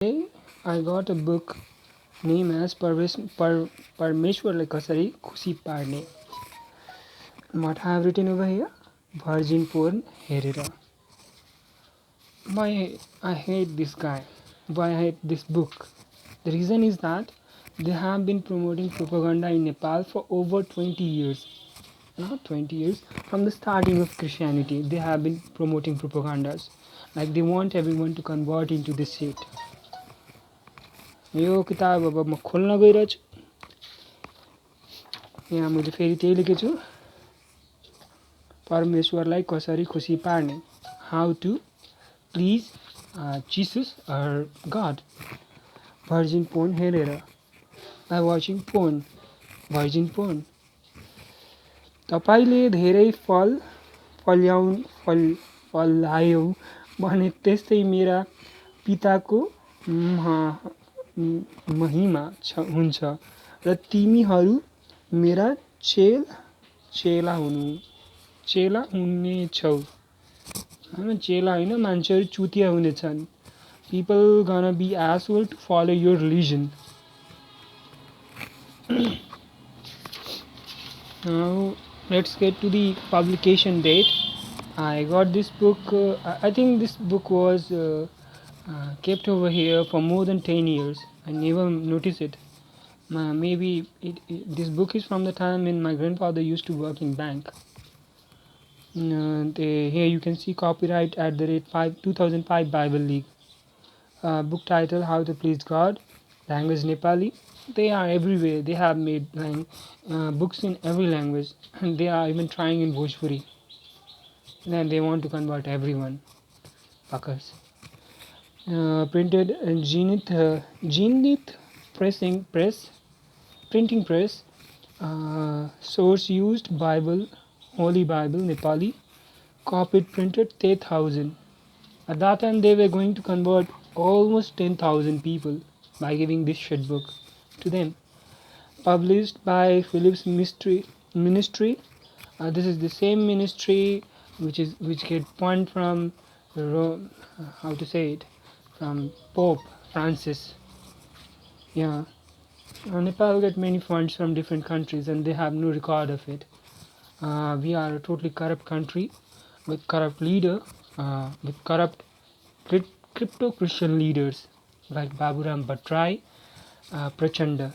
Today I got a book named as Parmeshwarलाई कसरी खुसी पार्ने. What I have written over here? Virgin porn हेरेर. Why I hate this guy? Why I hate this book? The reason is that they have been promoting propaganda in Nepal for over 20 years. Not 20 years, from the starting of Christianity, they have been promoting propagandas. Like they want everyone to convert into this shit. यो किताब अब म खोल्न गइरहेछु. यहाँ मैले फेरि त्यही लेखेछु, परमेश्वरलाई कसरी खुसी पार्ने. हाउ टु प्लिज जिसस अर गड. भर्जिन पोर्न हेरेर. By watching porn. Virgin porn. तपाईले धेरै फल्यायौ भने त्यस्तै मेरा पिताको महिमा हुन्छ र तिमीहरू मेरा चेला हुनेछौ. चेला होइन, मान्छेहरू चुतिया हुनेछन्. People gonna be asshole to follow your religion. Now let's get to the publication date. I got this book. I think this book was kept over here for more than 10 years. I never noticed it. Maybe this book is from the time when my grandfather used to work in bank. Here you can see copyright at the rate 2005 Bible League. Book title How to Please God. Language Nepali. They are everywhere. They have made books in every language, and they are even trying in Bhojpuri. Then they want to convert everyone. Fuckers. Printed in Zenith printing press. Source used Bible, Holy Bible, Nepali. Copied, printed 10,000. At that time they were going to convert almost 10,000 people by giving this shit book to them. Published by Phillips Ministry. This is the same ministry which get fund from from Pope Francis. Yeah, Nepal get many funds from different countries and they have no record of it. We are a totally corrupt country with corrupt leader, with corrupt crypto Christian leaders like Baburam Bhattrai, Prachanda.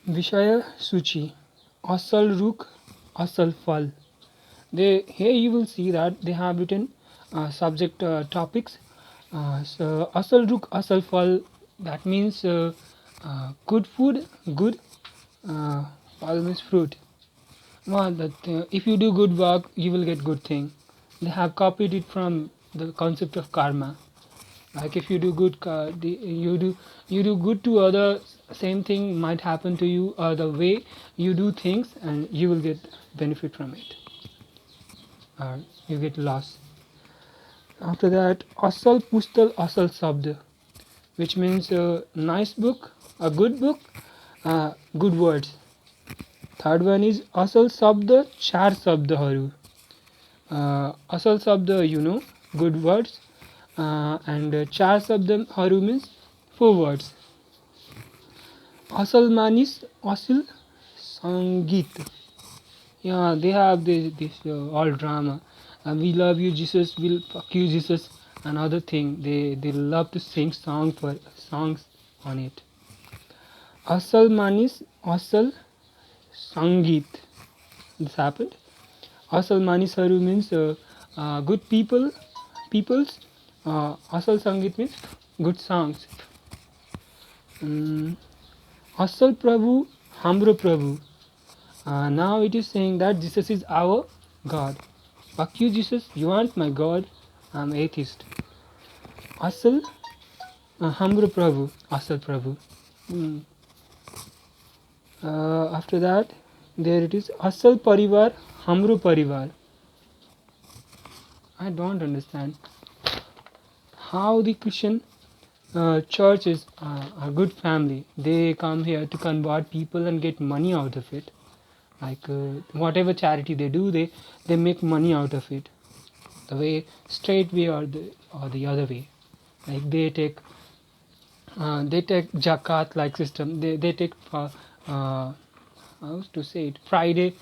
Vishaya Suchi, Asal Ruk, Asal Fal. Here you will see that they have written subject topics. So Asal Ruk, Asal Fal, that means good food, good fal means fruit. Well, that if you do good work, you will get good thing. They have copied it from the concept of karma. Like if you do good, you do good to others, same thing might happen to you. The way you do things, and you will get benefit from it, or you get loss. After that, Asal Pustal Asal Sabda, which means a nice book, a good book, good words. Third one is Asal Sabda Char Sabdaharu. Asal Sabda, good words. And Char Sabdaharu means 4 words. Asal Manis, Asil Sangeet. Yeah, they have this all drama. We love you, Jesus. We'll fuck you, Jesus. Another thing, they love to sing songs on it. Asal Manis, Asal Sangeet. This happened. Asal Manisharu means good peoples. Asal Sangeet means good songs. Asal Prabhu, Hamro Prabhu. Now it is saying that Jesus is our God. Fuck you, Jesus. You aren't my God. I'm atheist. Asal Hamro Prabhu. Asal Prabhu. After that, there it is. Asal Parivar, Hamro Parivar. I don't understand how the Christian church is a good family. They come here to convert people and get money out of it. Like whatever charity they do, they make money out of it. The way straight way or the other way. like they take zakat like system. They take how to say it, Friday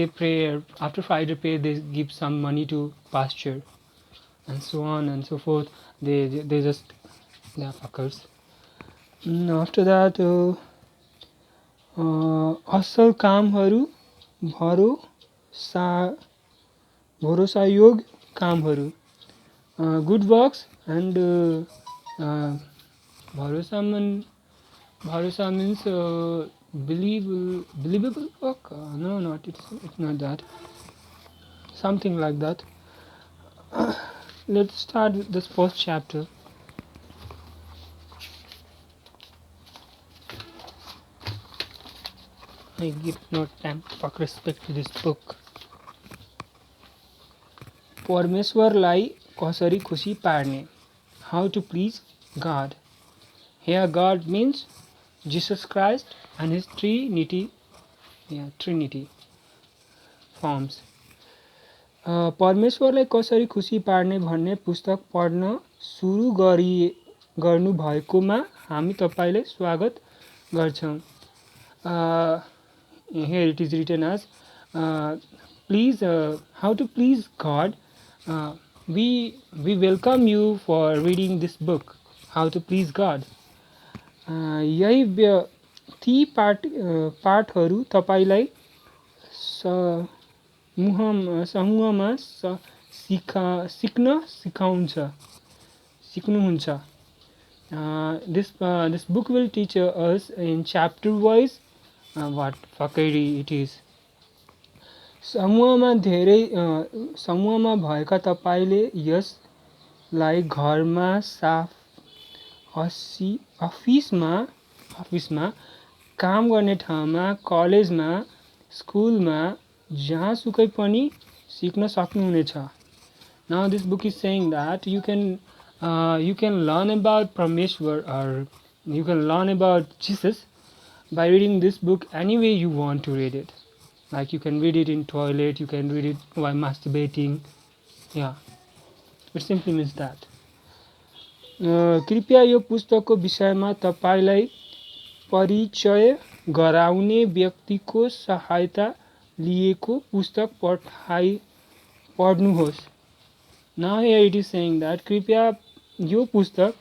prayer. After Friday prayer they give some money to pasture and so on and so forth. They just, they are fuckers. After that असल कामहरू भरोसा भरोसायोग कामहरू, good works and bharosa bharosa means believable work. No, not it's not that. Something like that. Let's start with this first chapter. I give no time fuck respect to this book. परमेश्वरलाई कसरी खुसी पार्ने, how to please God. Here God means Jesus Christ and his Trinity forms. परमेश्वरलाई कसरी खुसी पार्ने भन्ने पुस्तक पढ्न सुरु गर्नु भएकोमा हामी तपाईलाई स्वागत गर्छौं. Here it is written as please how to please God. We welcome you for reading this book, how to please God. यही ती पाठहरू तपाईलाई समूहमा सिक्नुहुन्छ. This book will teach us in chapter wise what fuckery it is. समूहमा भएका तपाईले यसलाई घरमा, साफ अफिसमा, काम गर्ने ठाउँमा, कलेजमा, स्कुलमा, जहाँसुकै पनि सिक्न सक्नुहुनेछ. Now this book is saying that you can learn about Parmeshwar, or you can learn about Jesus by reading this book any way you want to read it. Like you can read it in toilet, you can read it while masturbating. Yeah, it simply means that. कृपया यो पुस्तकको विषयमा तपाईलाई परिचय गराउने व्यक्तिको सहायता लिएको पुस्तक पढ्नुहोस्. Now here it is saying that कृपया यो पुस्तक,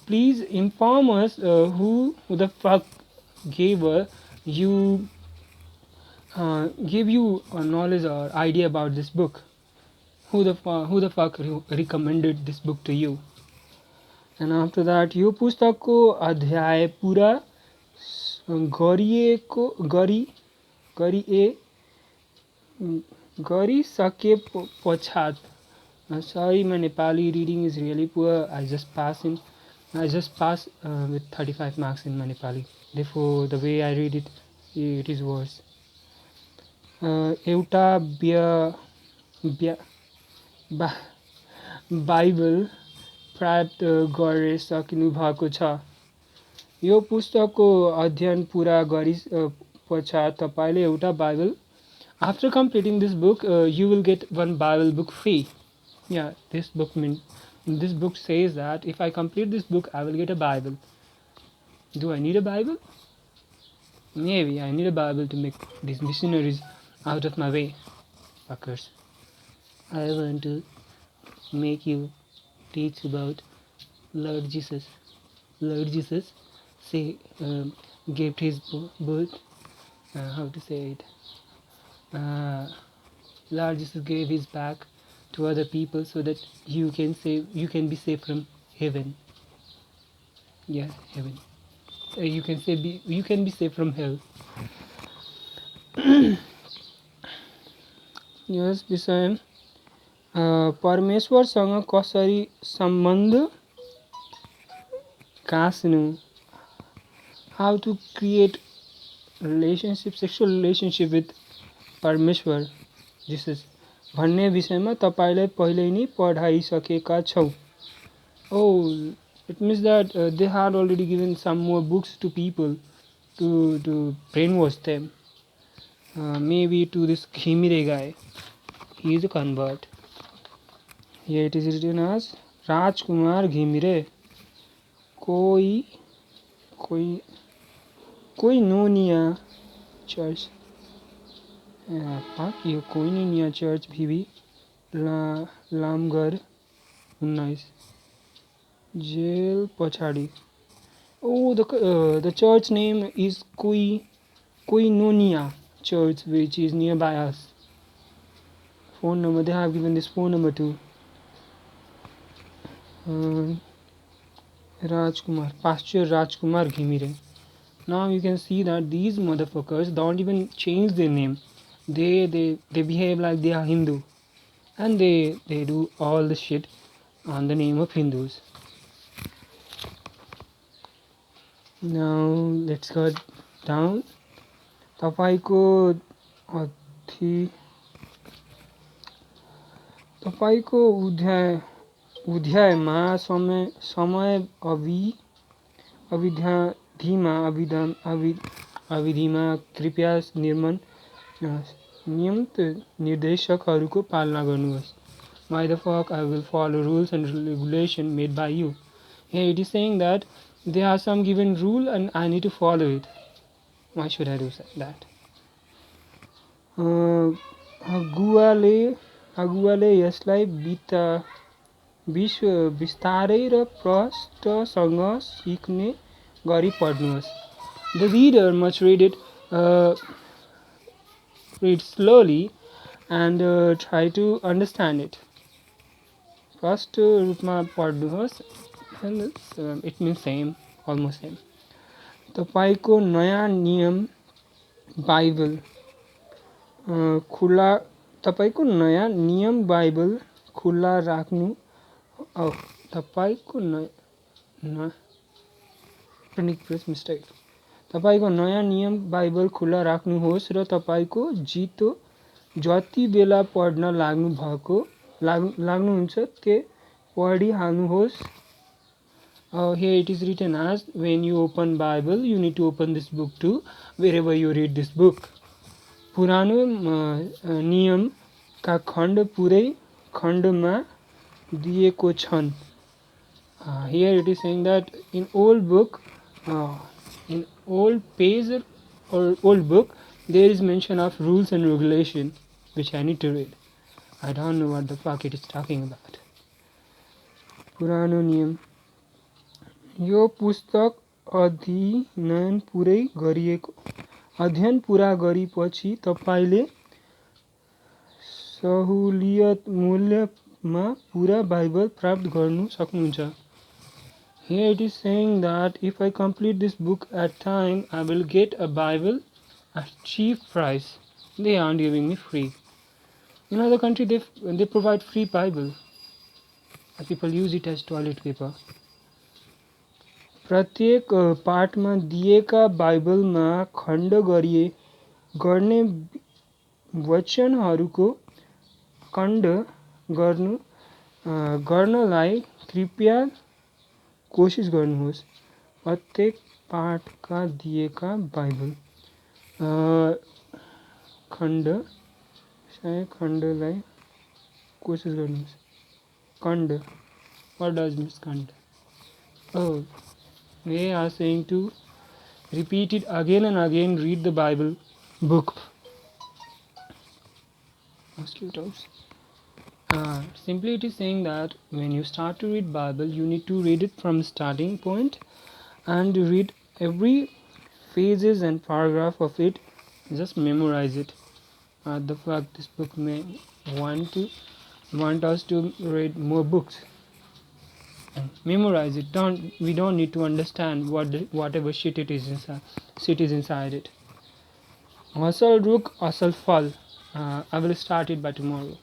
please inform us who the fuck gave you knowledge or idea about this book. Who the fuck recommended this book to you? And after that, यो पुस्तकको अध्याय पूरा गरिसके पश्चात. Sorry, my Nepali reading is really poor. I just passed with 35 marks in my Nepali. Therefore, the way I read it, it is worse. एउटा Bible प्राप्त गरिसक्नु भएको छ. यो पुस्तकको अध्ययन पूरा पश्चात तपाईले एउटा Bible. After completing this book, you will get one Bible book free. Yeah, this book says that if I complete this book, I will get a Bible. Do I need a Bible? Maybe I need a Bible to make these missionaries out of my way. Fuckers. I want to make you teach about Lord Jesus. Lord Jesus gave his birth. How to say it? Lord Jesus gave his back to other people so that you can be saved from heaven. Yeah, heaven. You can be saved from hell. Yes विषय परमेश्वरसँग कसरी सम्बन्ध गाँस्नु, how to create sexual relationship with परमेश्वर Jesus भन्ने विषयमा तपाईलाई पहिले नै पढाइसकेका छौ. Oh, it means that they had already given some more books to people to brainwash them. Maybe to this Khimire guy. He is a convert. Here it is written as राजकुमार घिमिरे कोई कोई कोइनोनिया church यो कोइनोनिया church भिभी लामगर 19 jail पछाडि the church name is Koinonia Church, which is nearby us. Phone number, they have given this phone number too. Rajkumar, Pastor Rajkumar Ghimire. Now you can see that these motherfuckers don't even change their name. They behave like they are Hindu, and they do all the shit on the name of Hindus. Now let's go down. तपाईको उध्यायमा समय अविधिमा कृपया नियमित निर्देशकहरूको पालना गर्नुहोस्. Why the fuck I will follow rules and regulation made by you? Here it is saying that there are some given rule and I need to follow it. Why should I do that? अगुवाले यसलाई विस्तारै र प्रष्टसँग सिक्ने गरी पढ्नुहोस्. The reader must read slowly and try to understand it. First रूपमा पढ्नुहोस्, and it means same, almost same. तपाईको नयाँ नियम बाइबल खुला राख्नु. तपाईको नयाँ नियम बाइबल खुला राख्नुहोस् र तपाईको जति बेला पढ्न लाग्नुहुन्छ त्यो पढिहाल्नुहोस्. Here it is written as, when you open Bible, you need to open this book too, wherever you read this book. पुरानो नियम का खण्ड पुरै खण्डमा दिएको छन्. Here it is saying that in old book, in old page or old book, there is mention of rules and regulation, which I need to read. I don't know what the fuck it is talking about. पुरानो नियम. यो पुस्तक अध्ययन पुरा गरेपछि तपाईले सहुलियत मूल्यमा पुरा बाइबल प्राप्त गर्न सक्नुहुन्छ. Here it is saying that if I complete this book at time, I will get a Bible at cheap price. They aren't giving me free. In other country, they provide free Bible. People use it as toilet paper. प्रत्येक पाठमा दिएका बाइबलमा खण्ड गर्ने वचनहरूको खण्ड गर्नलाई कृपया कोशिश गर्नुहोस्. प्रत्येक पाठका दिएका बाइबल खण्डलाई कोशिश गर्नुहोस्. खण्ड, what does mean खण्ड? Oh, they are saying to repeat it again and again, read the Bible book. Mosquitoes. Simply it is saying that when you start to read Bible, you need to read it from starting point and read every phases and paragraph of it. Just memorize it. The fact this book may want us to read more books. Memorize it. We don't need to understand whatever shit is inside it. Asal ruk asal fal. I will start it by tomorrow.